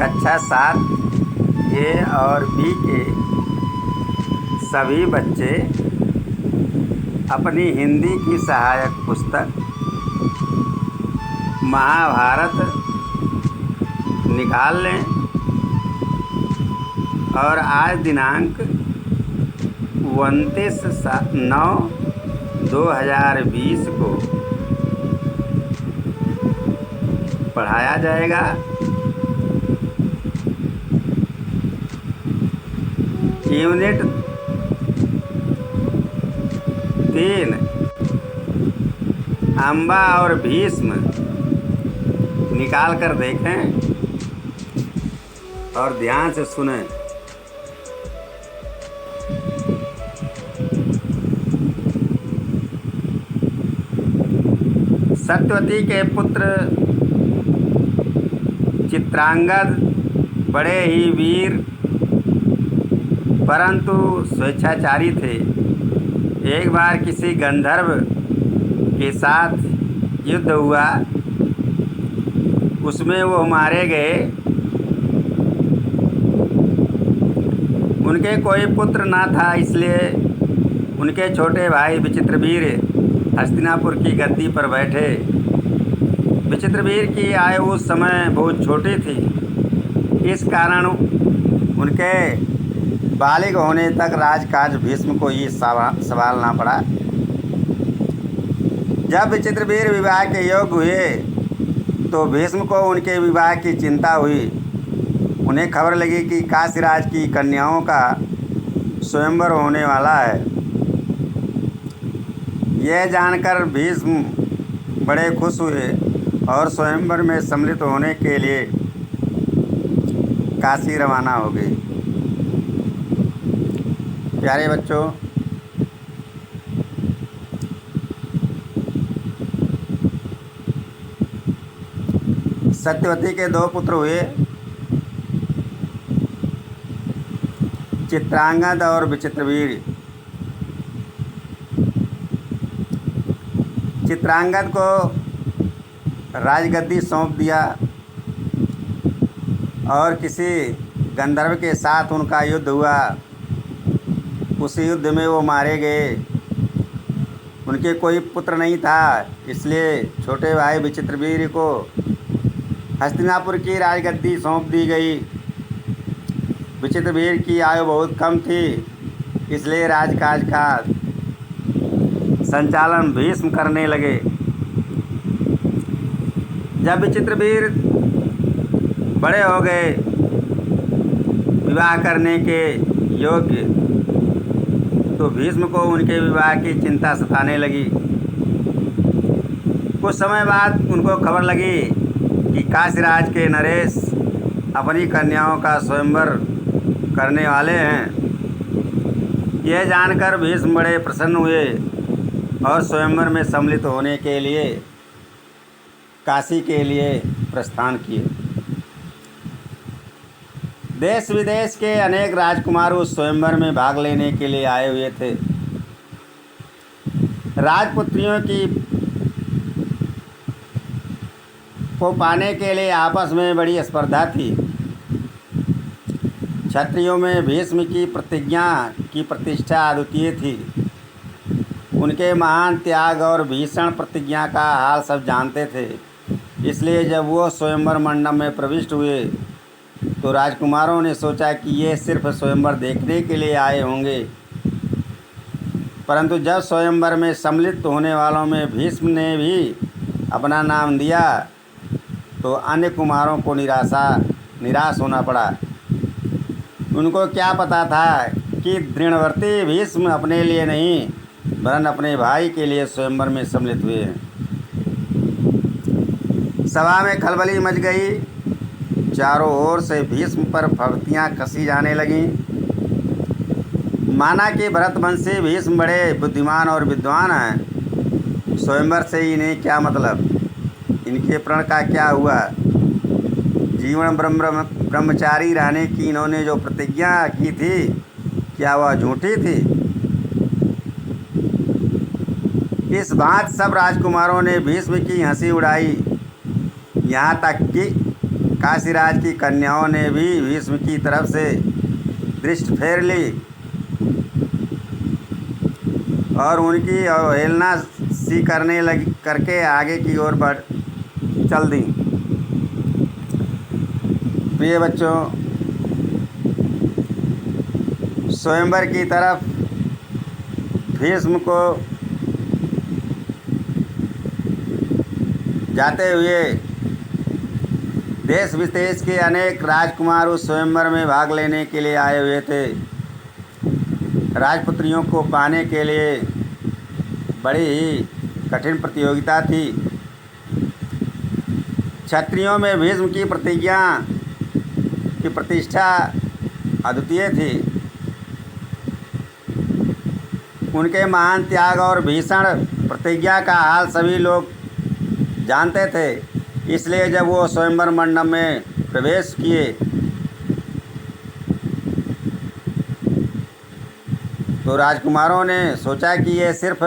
कक्षा 7 ए और बी के सभी बच्चे अपनी हिंदी की सहायक पुस्तक महाभारत निकाल लें और आज दिनांक 29/9/2020 को पढ़ाया जाएगा। यूनिट 3 अम्बा और भीष्म निकाल कर देखें और ध्यान से सुनें। सत्यवती के पुत्र चित्रांगद बड़े ही वीर परंतु स्वेच्छाचारी थे। एक बार किसी गंधर्व के साथ युद्ध हुआ, उसमें वो मारे गए। उनके कोई पुत्र ना था, इसलिए उनके छोटे भाई विचित्रवीर हस्तिनापुर की गद्दी पर बैठे। विचित्रवीर की आयु उस समय बहुत छोटी थी, इस कारण उनके बालिग होने तक राजकाज भीष्म को ही संभालना पड़ा। जब विचित्रवीर विवाह के योग्य हुए तो भीष्म को उनके विवाह की चिंता हुई। उन्हें खबर लगी कि काशीराज की कन्याओं का स्वयंवर होने वाला है। यह जानकर भीष्म बड़े खुश हुए और स्वयंवर में सम्मिलित होने के लिए काशी रवाना हो गए। प्यारे बच्चों, सत्यवती के 2 पुत्र हुए, चित्रांगद और विचित्रवीर। चित्रांगद को राजगद्दी सौंप दिया और किसी गंधर्व के साथ उनका युद्ध हुआ। उस युद्ध में वो मारे गए। उनके कोई पुत्र नहीं था, इसलिए छोटे भाई विचित्रवीर को हस्तिनापुर की राजगद्दी सौंप दी गई। विचित्रवीर की आयु बहुत कम थी, इसलिए राजकाज का संचालन भीष्म करने लगे। जब विचित्रवीर बड़े हो गए, विवाह करने के योग्य, तो भीष्म को उनके विवाह की चिंता सताने लगी। कुछ समय बाद उनको खबर लगी कि काशीराज के नरेश अपनी कन्याओं का स्वयंवर करने वाले हैं। यह जानकर भीष्म बड़े प्रसन्न हुए और स्वयंवर में सम्मिलित होने के लिए काशी के लिए प्रस्थान किए। देश विदेश के अनेक राजकुमार उस स्वयंवर में भाग लेने के लिए आए हुए थे। राजपुत्रियों को पाने के लिए आपस में बड़ी स्पर्धा थी। क्षत्रियों में भीष्म की प्रतिज्ञा की प्रतिष्ठा अद्वितीय थी। उनके महान त्याग और भीषण प्रतिज्ञा का हाल सब जानते थे। इसलिए जब वो स्वयंवर मंडप में प्रविष्ट हुए तो राजकुमारों ने सोचा कि ये सिर्फ स्वयंवर देखने के लिए आए होंगे, परंतु जब स्वयंवर में सम्मिलित होने वालों में भीष्म ने भी अपना नाम दिया तो अन्य कुमारों को निराश होना पड़ा। उनको क्या पता था कि दृढ़वर्ती भीष्म अपने लिए नहीं वरन अपने भाई के लिए स्वयंवर में सम्मिलित हुए हैं। सभा में खलबली मच गई। चारों ओर से भीष्म पर फब्तियाँ कसी जाने लगीं। माना कि भरतवंशी भीष्म बड़े बुद्धिमान और विद्वान हैं। स्वयंवर से इन्हें क्या मतलब, इनके प्रण का क्या हुआ। जीवन ब्रह्मचारी रहने की इन्होंने जो प्रतिज्ञा की थी, क्या वह झूठी थी। इस बात सब राजकुमारों ने भीष्म की हंसी उड़ाई। यहाँ तक कि काशीराज की कन्याओं ने भी भीष्म की तरफ से दृष्टि फेर ली और उनकी अवहेलना सी करके आगे की ओर बढ़ चल दी। प्रिय बच्चों, स्वयंवर की तरफ भीष्म को जाते हुए देश विदेश के अनेक राजकुमार उस स्वयंवर में भाग लेने के लिए आए हुए थे। राजपुत्रियों को पाने के लिए बड़ी ही कठिन प्रतियोगिता थी। क्षत्रियों में भीष्म की प्रतिष्ठा अद्वितीय थी। उनके महान त्याग और भीषण प्रतिज्ञा का हाल सभी लोग जानते थे। इसलिए जब वो स्वयंवर मंडप में प्रवेश किए तो राजकुमारों ने सोचा कि ये सिर्फ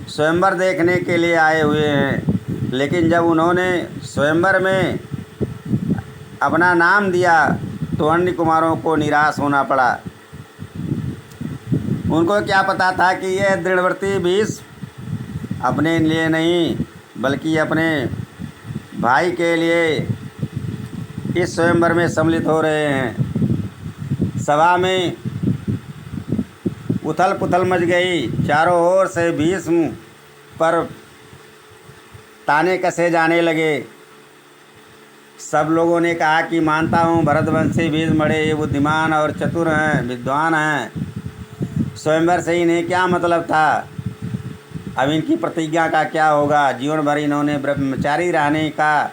स्वयंवर देखने के लिए आए हुए हैं, लेकिन जब उन्होंने स्वयंवर में अपना नाम दिया तो अन्य कुमारों को निराश होना पड़ा। उनको क्या पता था कि यह दृढ़व्रती भीष्म अपने लिए नहीं बल्कि अपने भाई के लिए इस स्वयंवर में सम्मिलित हो रहे हैं। सभा में उथल पुथल मच गई। चारों ओर से भीष्म पर ताने कसे जाने लगे। सब लोगों ने कहा कि मानता हूँ भरतवंशी भीष्म बड़े बुद्धिमान और चतुर हैं, विद्वान हैं। स्वयंवर से इन्हें क्या मतलब था? अब इनकी प्रतिज्ञा का क्या होगा? जीवन भर इन्होंने ब्रह्मचारी रहने का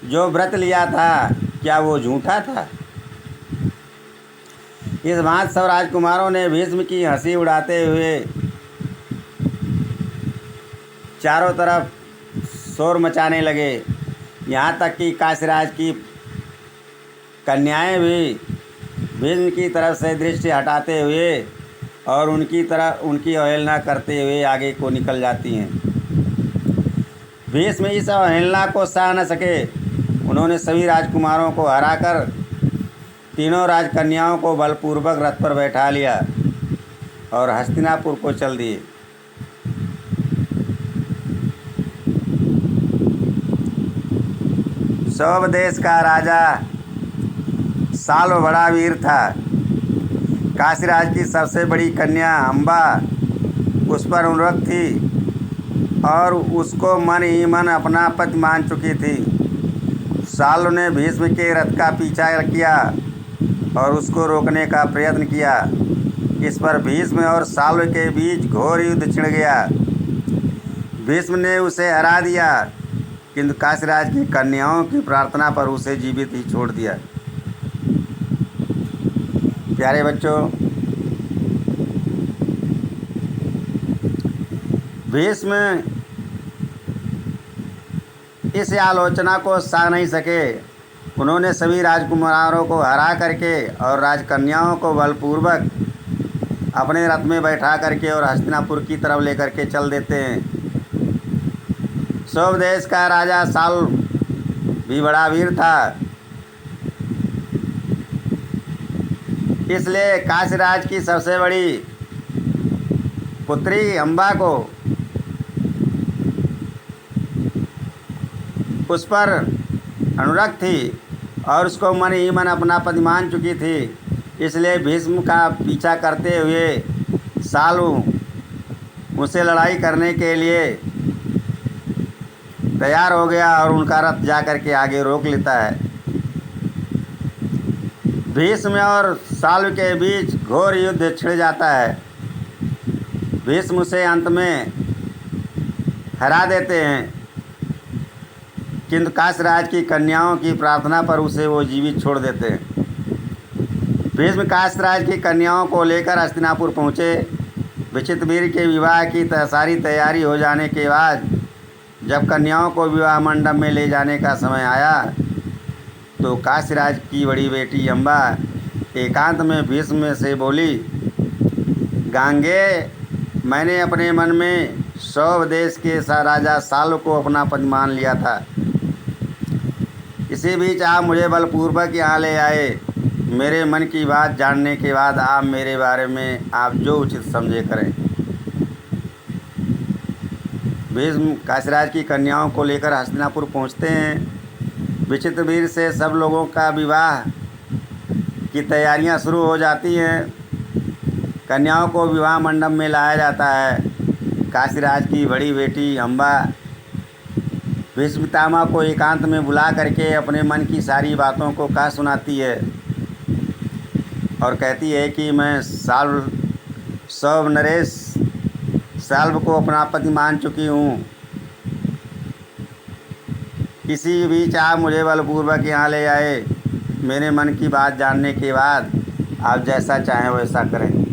जो व्रत लिया था क्या वो झूठा था? इस बात सब राजकुमारों ने भीष्म की हंसी उड़ाते हुए चारों तरफ शोर मचाने लगे। यहाँ तक कि काशीराज की कन्याएं भी भीष्म की तरफ से दृष्टि हटाते हुए और उनकी अवहेलना करते हुए आगे को निकल जाती हैं। भीष्म इस अवहेलना को सह न सके। उन्होंने सभी राजकुमारों को हराकर तीनों राजकन्याओं को बलपूर्वक रथ पर बैठा लिया और हस्तिनापुर को चल दिए। सौभ देश का राजा साल्व बड़ा वीर था। काशीराज की सबसे बड़ी कन्या अम्बा उस पर अनुरक्त थी और उसको मन ही मन अपना पति मान चुकी थी। साल्व ने भीष्म के रथ का पीछा किया और उसको रोकने का प्रयत्न किया। इस पर भीष्म और साल्व के बीच घोर युद्ध छिड़ गया। भीष्म ने उसे हरा दिया, किंतु काशीराज की कन्याओं की प्रार्थना पर उसे जीवित ही छोड़ दिया। प्यारे बच्चों, भीष्म इस आलोचना को सह नहीं सके। उन्होंने सभी राजकुमारों को हरा करके और राजकन्याओं को बलपूर्वक अपने रथ में बैठा करके और हस्तिनापुर की तरफ लेकर के चल देते हैं। सौभ देश का राजा साल्व भी बड़ा वीर था। इसलिए काशीराज की सबसे बड़ी पुत्री अम्बा को उस पर अनुरक्त थी और उसको मन ही मन अपना पति मान चुकी थी। इसलिए भीष्म का पीछा करते हुए साल्व उनसे लड़ाई करने के लिए तैयार हो गया और उनका रथ जा कर के आगे रोक लेता है। भीष्म और साल्व के बीच घोर युद्ध छिड़ जाता है। भीष्म उसे अंत में हरा देते हैं, किंतु काशीराज की कन्याओं की प्रार्थना पर उसे वो जीवित छोड़ देते हैं। भीष्म काशीराज की कन्याओं को लेकर हस्तिनापुर पहुँचे। विचित्रवीर के विवाह की सारी तैयारी हो जाने के बाद जब कन्याओं को विवाह मंडप में ले जाने का समय आया तो काशीराज की बड़ी बेटी अम्बा एकांत में भीष्म से बोली, गांगे, मैंने अपने मन में सौभ देश के राजा साल्व को अपना पति मान लिया था, इसी बीच आप मुझे बलपूर्वक यहाँ ले आए। मेरे मन की बात जानने के बाद आप मेरे बारे में आप जो उचित समझे करें। भीष्म काशीराज की कन्याओं को लेकर हस्तिनापुर पहुँचते हैं। विचित्रवीर से सब लोगों का विवाह की तैयारियां शुरू हो जाती हैं। कन्याओं को विवाह मंडप में लाया जाता है। काशीराज की बड़ी बेटी अम्बा भीष्म पितामह को एकांत में बुला करके अपने मन की सारी बातों को कह सुनाती है और कहती है कि मैं सौव नरेश साल्व को अपना पति मान चुकी हूँ। इसी बीच आप मुझे बलपूर्वक यहाँ ले आए। मेरे मन की बात जानने के बाद आप जैसा चाहें वैसा करें।